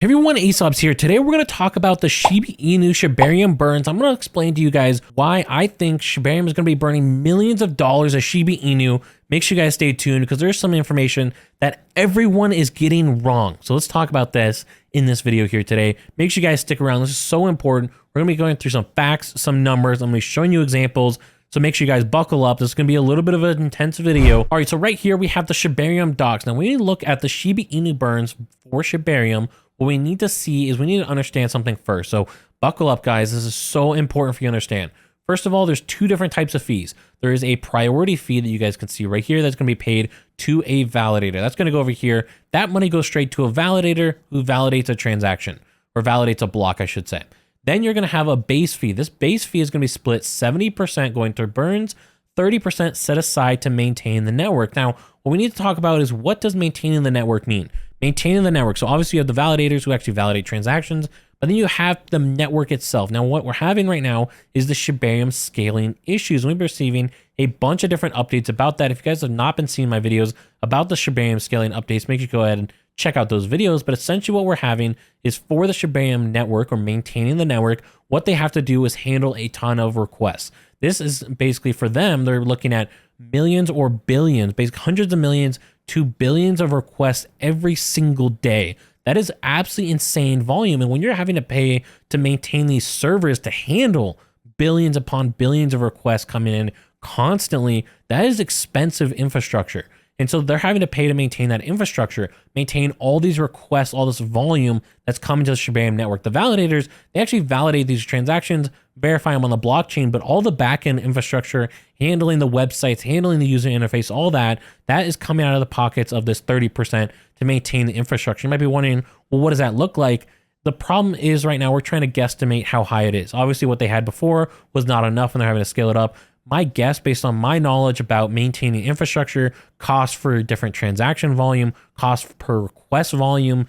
Hey everyone, Aesop's here. Today we're going to talk about the Shiba Inu Shibarium burns. I'm going to explain to you guys why I think Shibarium is going to be burning millions of dollars of Shiba Inu. Make sure you guys stay tuned because there's some information that everyone is getting wrong. So let's talk about this in this video here today. Make sure you guys stick around. This is so important. We're going to be going through some facts, some numbers. I'm going to be showing you examples. So make sure you guys buckle up. This is going to be a little bit of an intense video. All right, so right here we have the Shibarium docs. Now we need to look at the Shiba Inu burns for Shibarium. What we need to see is we need to understand something first. So buckle up, guys. This is so important for you to understand. First of all, there's two different types of fees. There is a priority fee that you guys can see right here that's going to be paid to a validator. That's going to go over here. That money goes straight to a validator who validates a transaction, or validates a block, I should say. Then you're going to have a base fee. This base fee is going to be split 70% going to burns, 30% set aside to maintain the network. Now, what we need to talk about is, what does maintaining the network mean? Maintaining the network. So obviously you have the validators who actually validate transactions, but then you have the network itself. Now what we're having right now is the Shibarium scaling issues. We've been receiving a bunch of different updates about that. If you guys have not been seeing my videos about the Shibarium scaling updates, make sure you go ahead and check out those videos. But essentially what we're having is, for the Shibarium network, or maintaining the network, what they have to do is handle a ton of requests. This is basically, for them, they're looking at millions or billions, basically hundreds of millions to billions of requests every single day. That is absolutely insane volume. And when you're having to pay to maintain these servers to handle billions upon billions of requests coming in constantly, that is expensive infrastructure. And so they're having to pay to maintain that infrastructure, maintain all these requests, all this volume that's coming to the Shibarium network. The validators, they actually validate these transactions, verify them on the blockchain, but all the backend infrastructure, handling the websites, handling the user interface, all that is coming out of the pockets of this 30% to maintain the infrastructure. You might be wondering, well, what does that look like? The problem is, right now we're trying to guesstimate how high it is. Obviously what they had before was not enough and they're having to scale it up. My guess, based on my knowledge about maintaining infrastructure, cost for different transaction volume, cost per request volume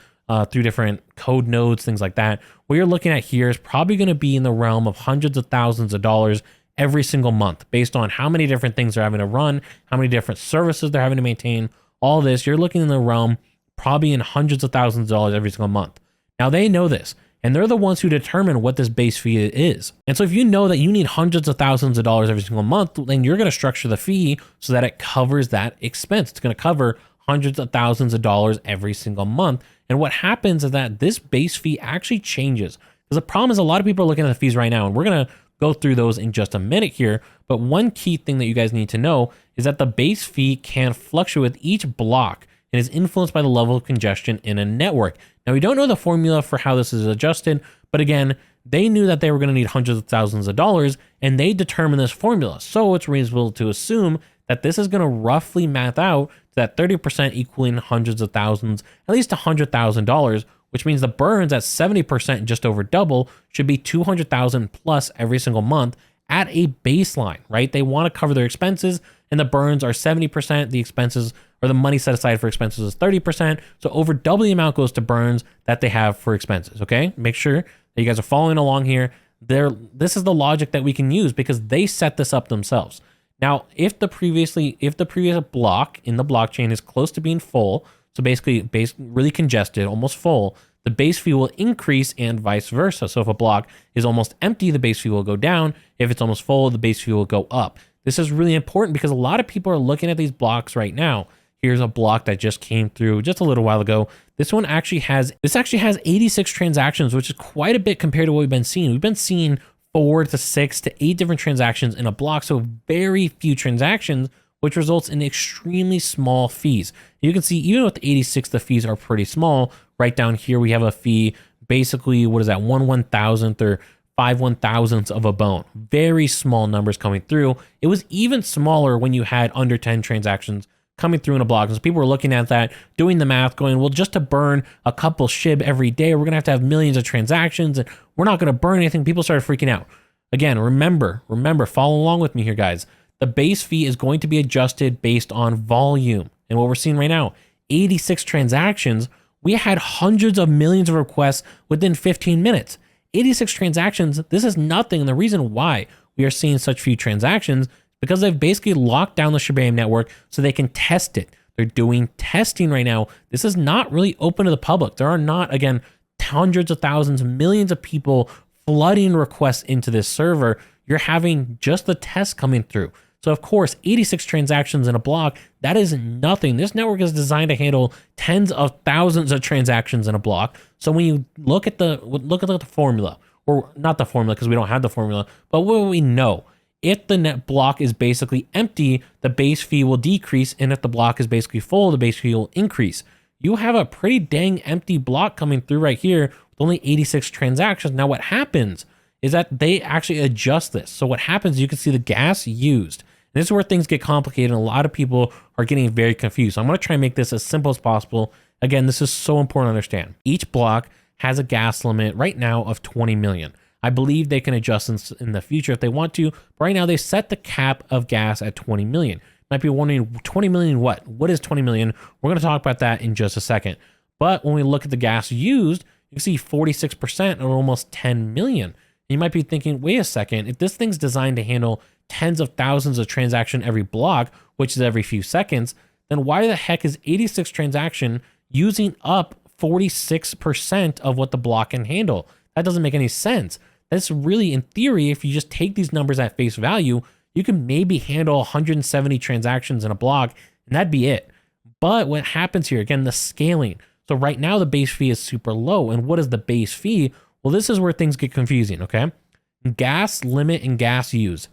through different code nodes, things like that, what you're looking at here is probably going to be in the realm of hundreds of thousands of dollars every single month, based on how many different things they're having to run, how many different services they're having to maintain. All this, you're looking in the realm probably in hundreds of thousands of dollars every single month. Now they know this, and they're the ones who determine what this base fee is. And so if you know that you need hundreds of thousands of dollars every single month, then you're going to structure the fee so that it covers that expense. It's going to cover hundreds of thousands of dollars every single month. And what happens is that this base fee actually changes. Because the problem is, a lot of people are looking at the fees right now, and we're going to go through those in just a minute here. But one key thing that you guys need to know is that the base fee can fluctuate with each block and is influenced by the level of congestion in a network. Now, we don't know the formula for how this is adjusted, but again, they knew that they were going to need hundreds of thousands of dollars, and they determined this formula. So it's reasonable to assume that this is going to roughly math out to that 30% equaling hundreds of thousands, at least $100,000, which means the burns at 70%, just over double, should be 200,000 plus every single month at a baseline, right? They want to cover their expenses, and the burns are 70%. The expenses, or the money set aside for expenses, is 30%. So over double the amount goes to burns that they have for expenses, okay? Make sure that you guys are following along here. This is the logic that we can use because they set this up themselves. Now, if the previous block in the blockchain is close to being full, so basically really congested, almost full, the base fee will increase, and vice versa. So if a block is almost empty, the base fee will go down. If it's almost full, the base fee will go up. This is really important because a lot of people are looking at these blocks right now. Here's a block that just came through just a little while ago. This actually has 86 transactions, which is quite a bit compared to what we've been seeing. We've been seeing 4 to 6 to 8 different transactions in a block, so very few transactions, which results in extremely small fees. You can see even with 86, the fees are pretty small. Right down here, we have a fee, basically, what is that, 1/1000th or 5/1000ths of a bone. Very small numbers coming through. It was even smaller when you had under 10 transactions coming through in a block. And so people were looking at that, doing the math, going, well, just to burn a couple SHIB every day, we're going to have millions of transactions, and we're not going to burn anything. People started freaking out. Again, remember, follow along with me here, guys. The base fee is going to be adjusted based on volume. And what we're seeing right now, 86 transactions, we had hundreds of millions of requests within 15 minutes. 86 transactions, this is nothing. And the reason why we are seeing such few transactions, because they've basically locked down the Shibarium network so they can test it. They're doing testing right now. This is not really open to the public. There are not, again, hundreds of thousands, millions of people flooding requests into this server, you're having just the test coming through. So of course, 86 transactions in a block, that is nothing. This network is designed to handle tens of thousands of transactions in a block. So when you look at the formula, or not the formula because we don't have the formula, but what we know, if the net block is basically empty, the base fee will decrease. And if the block is basically full, the base fee will increase. You have a pretty dang empty block coming through right here with only 86 transactions. Now what happens is that they actually adjust this. So what happens, you can see the gas used. And this is where things get complicated and a lot of people are getting very confused. So I'm gonna try and make this as simple as possible. Again, this is so important to understand. Each block has a gas limit right now of 20 million. I believe they can adjust in the future if they want to, but right now they set the cap of gas at 20 million. Might be wondering, 20 million what? What is 20 million? We're gonna talk about that in just a second. But when we look at the gas used, you can see 46% or almost 10 million. And you might be thinking, wait a second, if this thing's designed to handle tens of thousands of transactions every block, which is every few seconds, then why the heck is 86 transaction using up 46% of what the block can handle? That doesn't make any sense. That's really, in theory, if you just take these numbers at face value, you can maybe handle 170 transactions in a block and that'd be it. But what happens here, again, the scaling. So right now the base fee is super low. And what is the base fee? Well, this is where things get confusing, okay? Gas limit and gas use.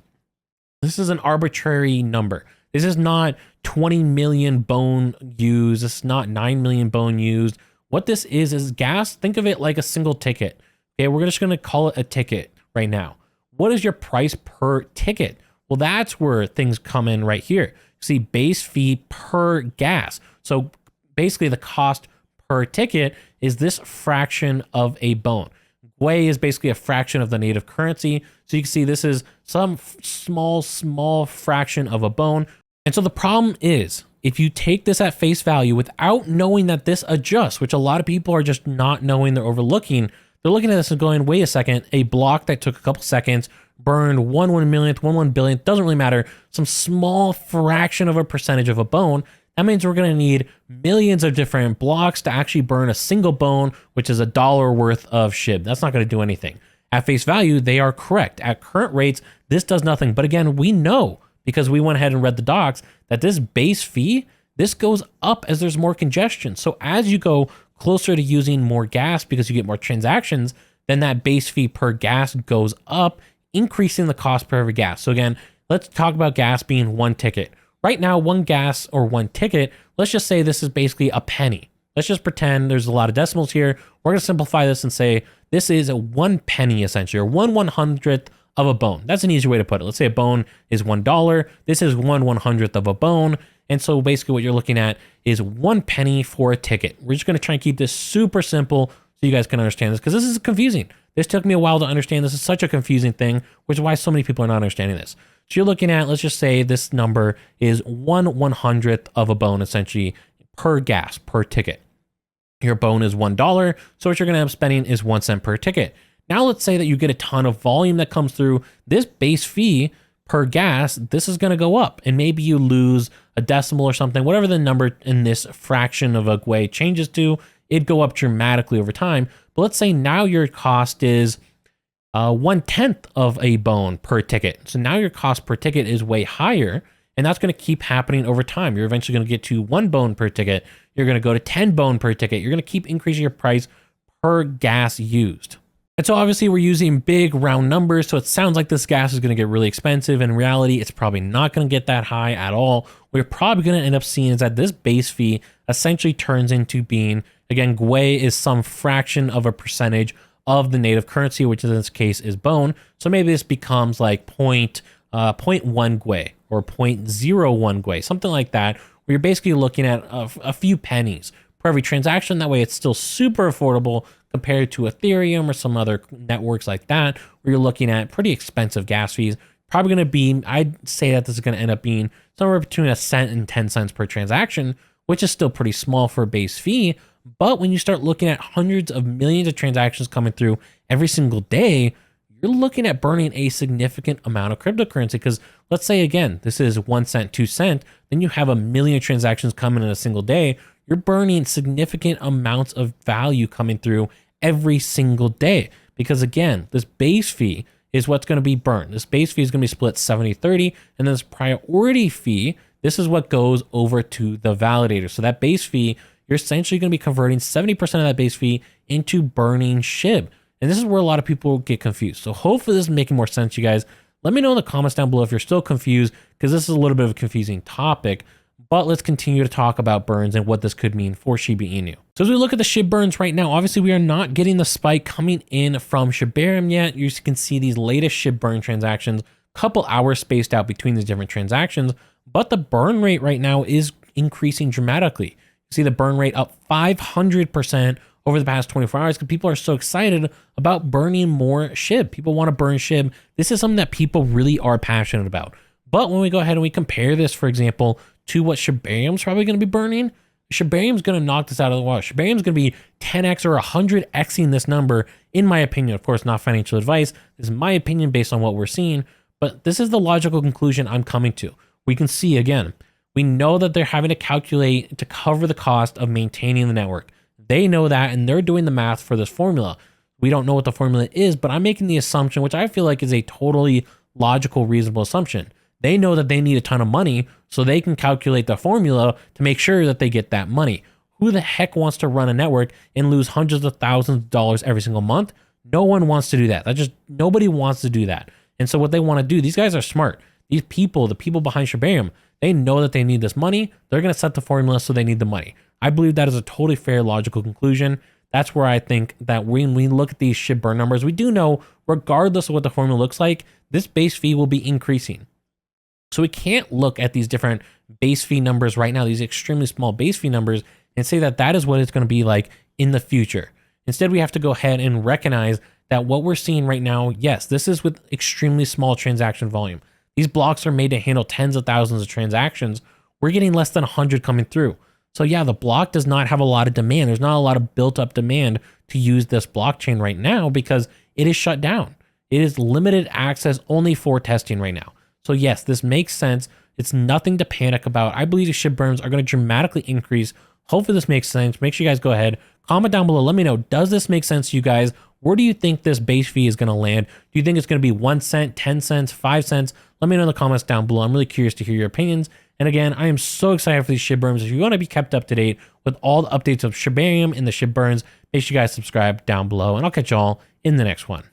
This is an arbitrary number. This is not 20 million bone used. This is not 9 million bone used. What this is gas. Think of it like a single ticket. Okay, we're just going to call it a ticket right now. What is your price per ticket? Well, that's where things come in right here. See, base fee per gas. So basically the cost per ticket is this fraction of a bone. Gwei is basically a fraction of the native currency. So you can see this is some small fraction of a bone. And so the problem is, if you take this at face value without knowing that this adjusts, which a lot of people are just not knowing, they're overlooking, they're looking at this and going, wait a second, a block that took a couple seconds, burned 1 millionth, 1 billionth, doesn't really matter, some small fraction of a percentage of a bone. That means we're going to need millions of different blocks to actually burn a single bone, which is $1 worth of SHIB. That's not going to do anything. At face value, they are correct. At current rates, this does nothing. But again, we know, because we went ahead and read the docs, that this base fee, this goes up as there's more congestion. So as you go closer to using more gas because you get more transactions, then that base fee per gas goes up, increasing the cost per every gas. So again, let's talk about gas being one ticket. Right now, one gas or one ticket, let's just say this is basically a penny. Let's just pretend there's a lot of decimals here. We're going to simplify this and say this is a 1 penny essentially, or 1/100th of a bone. That's an easy way to put it. Let's say a bone is $1. This is 1/100th of a bone. And so basically what you're looking at is 1 penny for a ticket. We're just going to try and keep this super simple so you guys can understand this, because this is confusing. This took me a while to understand. This is such a confusing thing, which is why so many people are not understanding this. So you're looking at, let's just say this number is 1/100th of a bone essentially per gas, per ticket. Your bone is $1. So what you're going to end up spending is 1 cent per ticket. Now let's say that you get a ton of volume that comes through. This base fee per gas, this is going to go up, and maybe you lose a decimal or something, whatever the number in this fraction of a gwei changes to, it'd go up dramatically over time. But let's say now your cost is 1/10 of a bone per ticket. So now your cost per ticket is way higher, and that's going to keep happening over time. You're eventually going to get to 1 bone per ticket. You're going to go to 10 bone per ticket. You're going to keep increasing your price per gas used. And so obviously we're using big round numbers, so it sounds like this gas is going to get really expensive. In reality, it's probably not going to get that high at all. What you're probably going to end up seeing is that this base fee essentially turns into being, again, gwei is some fraction of a percentage of the native currency, which in this case is bone. So maybe this becomes like 0.1 gwei or 0.01 gwei, something like that, where you're basically looking at a few pennies per every transaction. That way it's still super affordable compared to Ethereum or some other networks like that, where you're looking at pretty expensive gas fees. Probably going to be, I'd say that this is going to end up being somewhere between 1 cent and 10 cents per transaction, which is still pretty small for a base fee. But when you start looking at hundreds of millions of transactions coming through every single day, you're looking at burning a significant amount of cryptocurrency. Because let's say, again, this is 1 cent, 2 cent, then you have 1 million transactions coming in a single day. You're burning significant amounts of value coming through every single day. Because again, this base fee is what's going to be burned. This base fee is going to be split 70-30, and then this priority fee, this is what goes over to the validator. So that base fee, you're essentially going to be converting 70% of that base fee into burning SHIB. And this is where a lot of people get confused. So hopefully this is making more sense, you guys. Let me know in the comments down below if you're still confused, because this is a little bit of a confusing topic. But let's continue to talk about burns and what this could mean for Shiba Inu. So as we look at the SHIB burns right now, obviously we are not getting the spike coming in from Shibarium yet. You can see these latest SHIB burn transactions, couple hours spaced out between these different transactions, but the burn rate right now is increasing dramatically. You see the burn rate up 500% over the past 24 hours because people are so excited about burning more SHIB. People want to burn SHIB. This is something that people really are passionate about. But when we go ahead and we compare this, for example, to what Shibarium's probably going to be burning, Shibarium's going to knock this out of the water. Shibarium's going to be 10x or 100xing this number, in my opinion. Of course, not financial advice. This is my opinion based on what we're seeing, but this is the logical conclusion I'm coming to. We can see, again, we know that they're having to calculate to cover the cost of maintaining the network. They know that, and they're doing the math for this formula. We don't know what the formula is, but I'm making the assumption, which I feel like is a totally logical, reasonable assumption. They know that they need a ton of money, so they can calculate the formula to make sure that they get that money. Who the heck wants to run a network and lose hundreds of thousands of dollars every single month? No one wants to do that. Nobody wants to do that. And so what they want to do, these guys are smart. These people, the people behind Shibarium, they know that they need this money. They're going to set the formula so they need the money. I believe that is a totally fair, logical conclusion. That's where I think that when we look at these SHIB burn numbers, we do know, regardless of what the formula looks like, this base fee will be increasing. So we can't look at these different base fee numbers right now, these extremely small base fee numbers, and say that that is what it's going to be like in the future. Instead, we have to go ahead and recognize that what we're seeing right now, yes, this is with extremely small transaction volume. These blocks are made to handle tens of thousands of transactions. We're getting less than 100 coming through. So yeah, the block does not have a lot of demand. There's not a lot of built up demand to use this blockchain right now because it is shut down. It is limited access only for testing right now. So yes, this makes sense. It's nothing to panic about. I believe the SHIB burns are going to dramatically increase. Hopefully this makes sense. Make sure you guys go ahead, comment down below. Let me know, does this make sense to you guys? Where do you think this base fee is going to land? Do you think it's going to be 1 cent, 10 cents, 5 cents? Let me know in the comments down below. I'm really curious to hear your opinions. And again, I am so excited for these SHIB burns. If you want to be kept up to date with all the updates of Shibarium and the SHIB burns, make sure you guys subscribe down below. And I'll catch y'all in the next one.